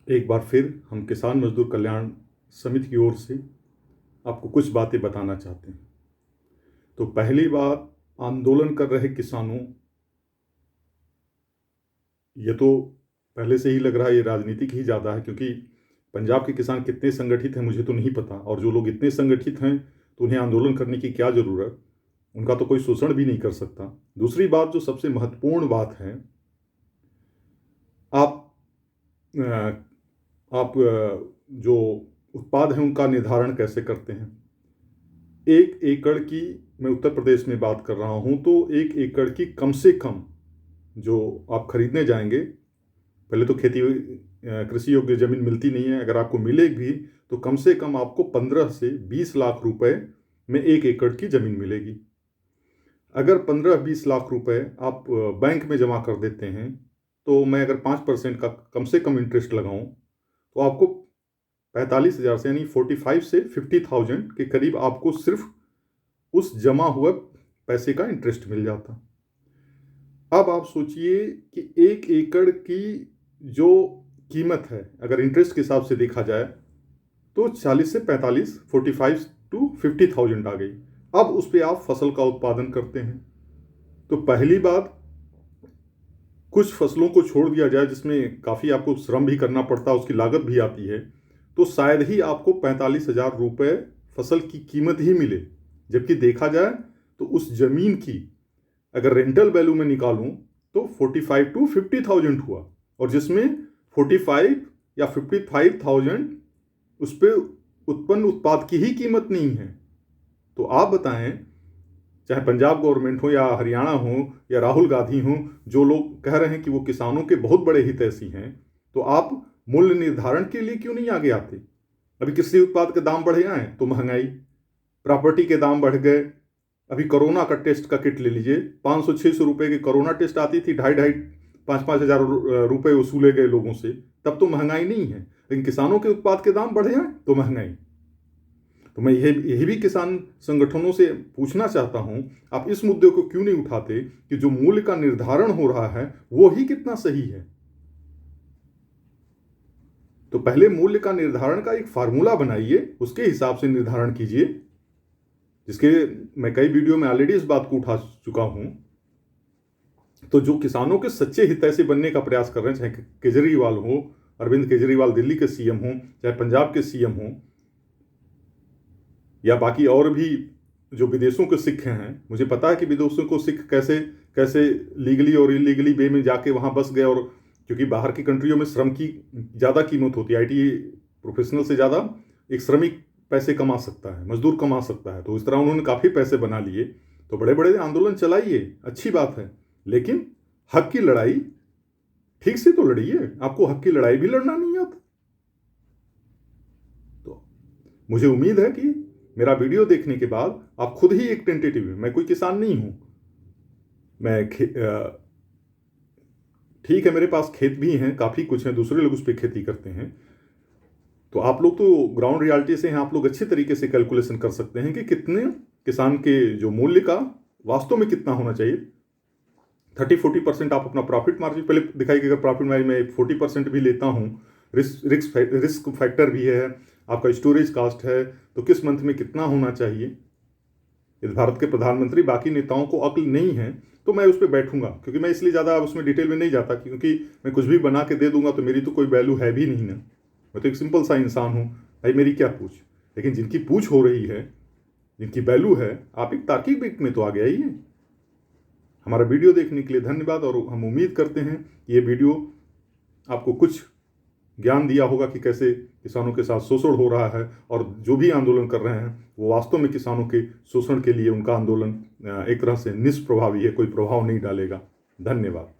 एक बार फिर हम किसान मजदूर कल्याण समिति की ओर से आपको कुछ बातें बताना चाहते हैं। तो पहली बात, आंदोलन कर रहे किसानों, ये तो पहले से ही लग रहा है ये राजनीतिक ही ज़्यादा है, क्योंकि पंजाब के किसान कितने संगठित हैं मुझे तो नहीं पता, और जो लोग इतने संगठित हैं तो उन्हें आंदोलन करने की क्या ज़रूरत, उनका तो कोई शोषण भी नहीं कर सकता। दूसरी बात, जो सबसे महत्वपूर्ण बात है, आप जो उत्पाद हैं उनका निर्धारण कैसे करते हैं। 1 एकड़ की, मैं उत्तर प्रदेश में बात कर रहा हूँ, तो 1 एकड़ की कम से कम जो आप खरीदने जाएंगे, पहले तो खेती कृषि योग्य ज़मीन मिलती नहीं है, अगर आपको मिलेगी भी तो कम से कम आपको 15 से 20 लाख रुपए में 1 एकड़ की ज़मीन मिलेगी। अगर 15-20 लाख रुपए आप बैंक में जमा कर देते हैं, तो मैं अगर 5% का कम से कम इंटरेस्ट लगाऊं तो आपको 45,000 से, यानी 45 से 50,000 के करीब आपको सिर्फ उस जमा हुए पैसे का इंटरेस्ट मिल जाता। अब आप सोचिए कि 1 एकड़ की जो कीमत है, अगर इंटरेस्ट के हिसाब से देखा जाए तो 40 से 45, 45 टू 50,000 आ गई। अब उस पर आप फसल का उत्पादन करते हैं, तो पहली बात, कुछ फसलों को छोड़ दिया जाए जिसमें काफ़ी आपको श्रम भी करना पड़ता है, उसकी लागत भी आती है, तो शायद ही आपको 45,000 रुपये फसल की कीमत ही मिले। जबकि देखा जाए तो उस जमीन की अगर रेंटल वैल्यू में निकालूं तो 45 टू 50,000 हुआ, और जिसमें 45 या 55,000 उस पर उत्पन्न उत्पाद की ही कीमत नहीं है। तो आप बताएं, चाहे पंजाब गवर्नमेंट हो या हरियाणा हो या राहुल गांधी हो, जो लोग कह रहे हैं कि वो किसानों के बहुत बड़े हितैषी हैं, तो आप मूल्य निर्धारण के लिए क्यों नहीं आगे आते। अभी कृषि उत्पाद के दाम बढ़े हैं तो महंगाई, प्रॉपर्टी के दाम बढ़ गए। अभी कोरोना का टेस्ट का किट ले लीजिए, 500-600 रुपए की कोरोना टेस्ट आती थी, 2,500-5,500 हजार रुपए वसूले गए लोगों से, तब तो महंगाई नहीं है। लेकिन किसानों के उत्पाद के दाम बढ़े हैं तो महंगाई। तो मैं यही भी किसान संगठनों से पूछना चाहता हूं, आप इस मुद्दे को क्यों नहीं उठाते कि जो मूल्य का निर्धारण हो रहा है वो ही कितना सही है। तो पहले मूल्य का निर्धारण का एक फार्मूला बनाइए, उसके हिसाब से निर्धारण कीजिए, जिसके मैं कई वीडियो में ऑलरेडी इस बात को उठा चुका हूं। तो जो किसानों के सच्चे हितैषी बनने का प्रयास कर रहे हैं, चाहे केजरीवाल हो, अरविंद केजरीवाल दिल्ली के सीएम हो, चाहे पंजाब के सीएम हो, या बाकी और भी जो विदेशों के सिख हैं, मुझे पता है कि विदेशों को सिख कैसे कैसे लीगली और इलीगली वे में जाके वहाँ बस गए, और क्योंकि बाहर की कंट्रियों में श्रम की ज़्यादा कीमत होती है, आईटी प्रोफेशनल से ज़्यादा एक श्रमिक पैसे कमा सकता है, मजदूर कमा सकता है, तो इस तरह उन्होंने काफ़ी पैसे बना लिए। तो बड़े बड़े आंदोलन चलाइए, अच्छी बात है, लेकिन हक की लड़ाई ठीक से तो लड़िए। आपको हक की लड़ाई भी लड़ना नहीं आता। तो मुझे उम्मीद है कि मेरा वीडियो देखने के बाद आप खुद ही एक टेंटेटिव है, मैं कोई किसान नहीं हूं, मैं ठीक है, मेरे पास खेत भी हैं, काफ़ी कुछ है, दूसरे लोग उस पर खेती करते हैं, तो आप लोग तो ग्राउंड रियलिटी से हैं, आप लोग अच्छे तरीके से कैलकुलेशन कर सकते हैं कि कितने किसान के जो मूल्य का वास्तव में कितना होना चाहिए। 30-40% आप अपना प्रॉफिट मार्जिन पहले दिखाई कि अगर प्रॉफिट मार्जिन में 40% भी लेता हूँ, रिस्क फैक्टर भी है, आपका स्टोरेज कास्ट है, तो किस मंथ में कितना होना चाहिए। इस भारत के प्रधानमंत्री, बाकी नेताओं को अक्ल नहीं है, तो मैं उस पर बैठूंगा, क्योंकि मैं इसलिए ज़्यादा उसमें डिटेल में नहीं जाता, क्योंकि मैं कुछ भी बना के दे दूंगा तो मेरी तो कोई वैल्यू है भी नहीं ना। मैं तो एक सिंपल सा इंसान हूँ भाई, मेरी क्या पूछ। लेकिन जिनकी पूछ हो रही है, जिनकी वैल्यू है, आप एक तार्किक व्यक्ति में तो आगे आइए। हमारा वीडियो देखने के लिए धन्यवाद, और हम उम्मीद करते हैं कि ये वीडियो आपको कुछ ज्ञान दिया होगा कि कैसे किसानों के साथ शोषण हो रहा है, और जो भी आंदोलन कर रहे हैं वो वास्तव में किसानों के शोषण के लिए उनका आंदोलन एक तरह से निष्प्रभावी है, कोई प्रभाव नहीं डालेगा। धन्यवाद।